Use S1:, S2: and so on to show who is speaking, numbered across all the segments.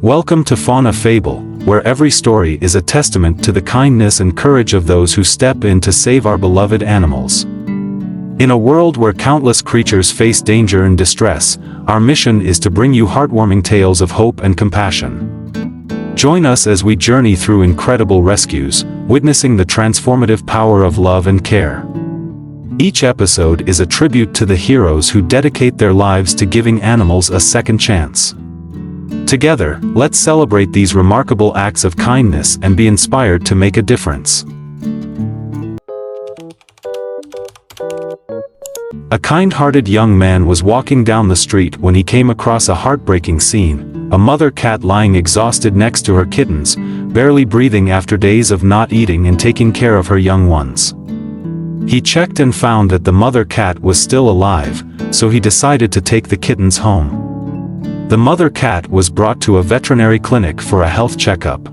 S1: Welcome to Fauna Fable, where every story is a testament to the kindness and courage of those who step in to save our beloved animals. In a world where countless creatures face danger and distress, our mission is to bring you heartwarming tales of hope and compassion. Join us as we journey through incredible rescues, witnessing the transformative power of love and care. Each episode is a tribute to the heroes who dedicate their lives to giving animals a second chance. Together, let's celebrate these remarkable acts of kindness and be inspired to make a difference. A kind-hearted young man was walking down the street when he came across a heartbreaking scene: a mother cat lying exhausted next to her kittens, barely breathing after days of not eating and taking care of her young ones. He checked and found that the mother cat was still alive, so he decided to take the kittens home. The mother cat was brought to a veterinary clinic for a health checkup.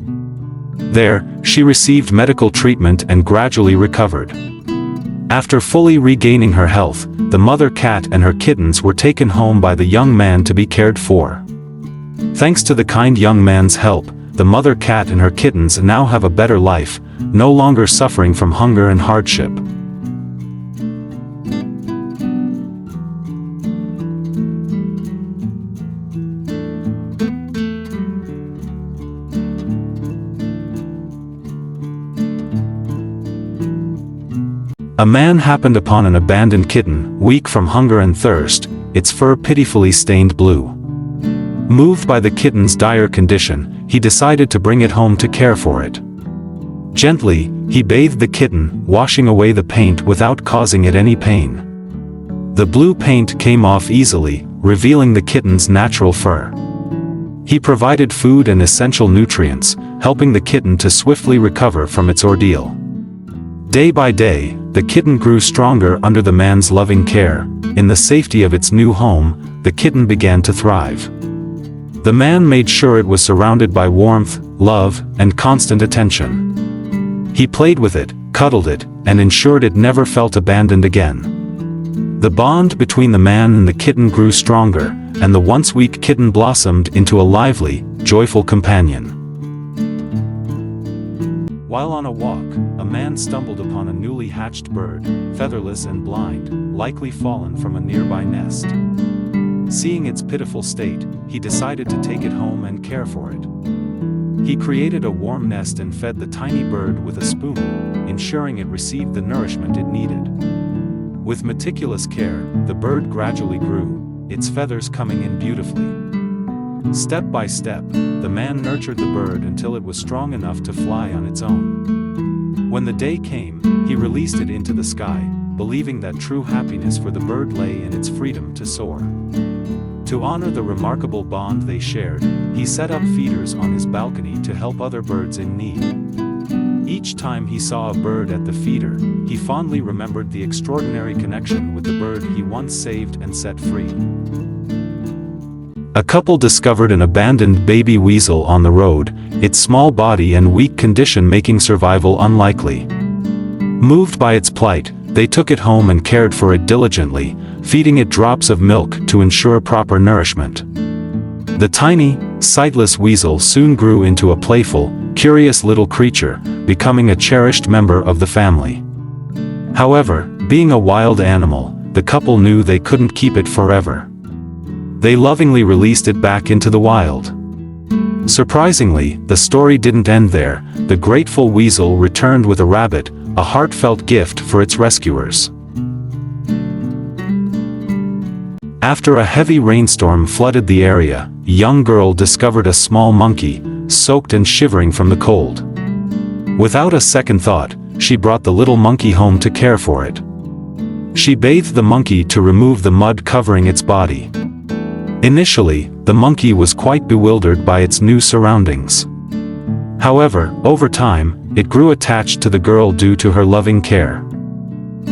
S1: There, she received medical treatment and gradually recovered. After fully regaining her health, the mother cat and her kittens were taken home by the young man to be cared for. Thanks to the kind young man's help, the mother cat and her kittens now have a better life, no longer suffering from hunger and hardship. A man happened upon an abandoned kitten, weak from hunger and thirst, its fur pitifully stained blue. Moved by the kitten's dire condition, he decided to bring it home to care for it. Gently, he bathed the kitten, washing away the paint without causing it any pain. The blue paint came off easily, revealing the kitten's natural fur. He provided food and essential nutrients, helping the kitten to swiftly recover from its ordeal. Day by day, the kitten grew stronger under the man's loving care. In the safety of its new home, the kitten began to thrive. The man made sure it was surrounded by warmth, love, and constant attention. He played with it, cuddled it, and ensured it never felt abandoned again. The bond between the man and the kitten grew stronger, and the once weak kitten blossomed into a lively, joyful companion. While on a walk, a man stumbled upon a newly hatched bird, featherless and blind, likely fallen from a nearby nest. Seeing its pitiful state, he decided to take it home and care for it. He created a warm nest and fed the tiny bird with a spoon, ensuring it received the nourishment it needed. With meticulous care, the bird gradually grew, its feathers coming in beautifully. Step by step, the man nurtured the bird until it was strong enough to fly on its own. When the day came, he released it into the sky, believing that true happiness for the bird lay in its freedom to soar. To honor the remarkable bond they shared, he set up feeders on his balcony to help other birds in need. Each time he saw a bird at the feeder, he fondly remembered the extraordinary connection with the bird he once saved and set free. A couple discovered an abandoned baby weasel on the road, its small body and weak condition making survival unlikely. Moved by its plight, they took it home and cared for it diligently, feeding it drops of milk to ensure proper nourishment. The tiny, sightless weasel soon grew into a playful, curious little creature, becoming a cherished member of the family. However, being a wild animal, the couple knew they couldn't keep it forever. They lovingly released it back into the wild. Surprisingly, the story didn't end there. The grateful weasel returned with a rabbit, a heartfelt gift for its rescuers. After a heavy rainstorm flooded the area, a young girl discovered a small monkey, soaked and shivering from the cold. Without a second thought, she brought the little monkey home to care for it. She bathed the monkey to remove the mud covering its body. Initially, the monkey was quite bewildered by its new surroundings. However, over time, it grew attached to the girl due to her loving care.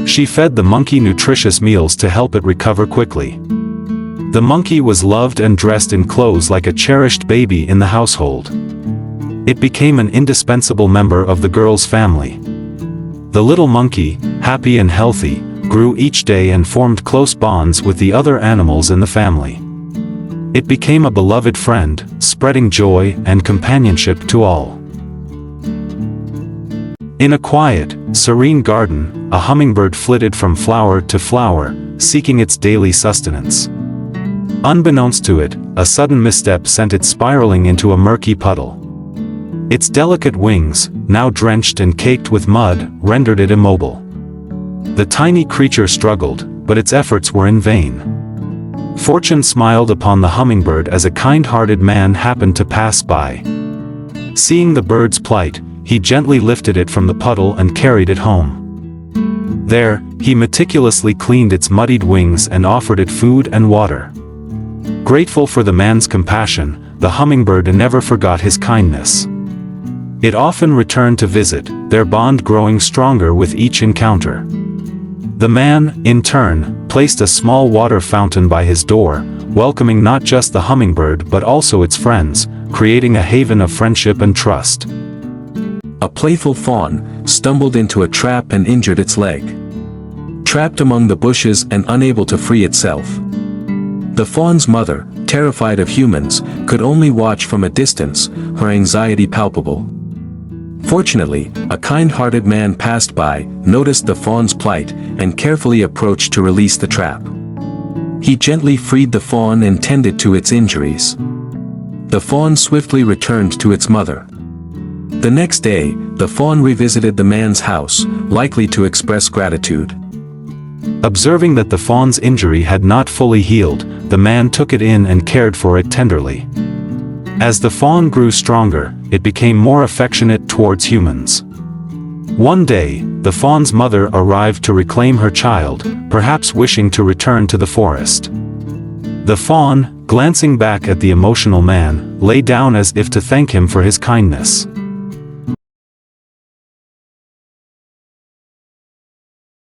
S1: She fed the monkey nutritious meals to help it recover quickly. The monkey was loved and dressed in clothes like a cherished baby in the household. It became an indispensable member of the girl's family. The little monkey, happy and healthy, grew each day and formed close bonds with the other animals in the family. It became a beloved friend, spreading joy and companionship to all. In a quiet, serene garden, a hummingbird flitted from flower to flower, seeking its daily sustenance. Unbeknownst to it, a sudden misstep sent it spiraling into a murky puddle. Its delicate wings, now drenched and caked with mud, rendered it immobile. The tiny creature struggled, but its efforts were in vain. Fortune smiled upon the hummingbird as a kind-hearted man happened to pass by. Seeing the bird's plight, he gently lifted it from the puddle and carried it home. There, he meticulously cleaned its muddied wings and offered it food and water. Grateful for the man's compassion, the hummingbird never forgot his kindness. It often returned to visit, their bond growing stronger with each encounter. The man, in turn, placed a small water fountain by his door, welcoming not just the hummingbird but also its friends, creating a haven of friendship and trust.
S2: A playful fawn stumbled into a trap and injured its leg. Trapped among the bushes and unable to free itself. The fawn's mother, terrified of humans, could only watch from a distance, her anxiety palpable. Fortunately, a kind-hearted man passed by, noticed the fawn's plight, and carefully approached to release the trap. He gently freed the fawn and tended to its injuries. The fawn swiftly returned to its mother. The next day, the fawn revisited the man's house, likely to express gratitude.
S1: Observing that the fawn's injury had not fully healed, the man took it in and cared for it tenderly. As the fawn grew stronger, it became more affectionate towards humans. One day, the fawn's mother arrived to reclaim her child, perhaps wishing to return to the forest. The fawn, glancing back at the emotional man, lay down as if to thank him for his kindness.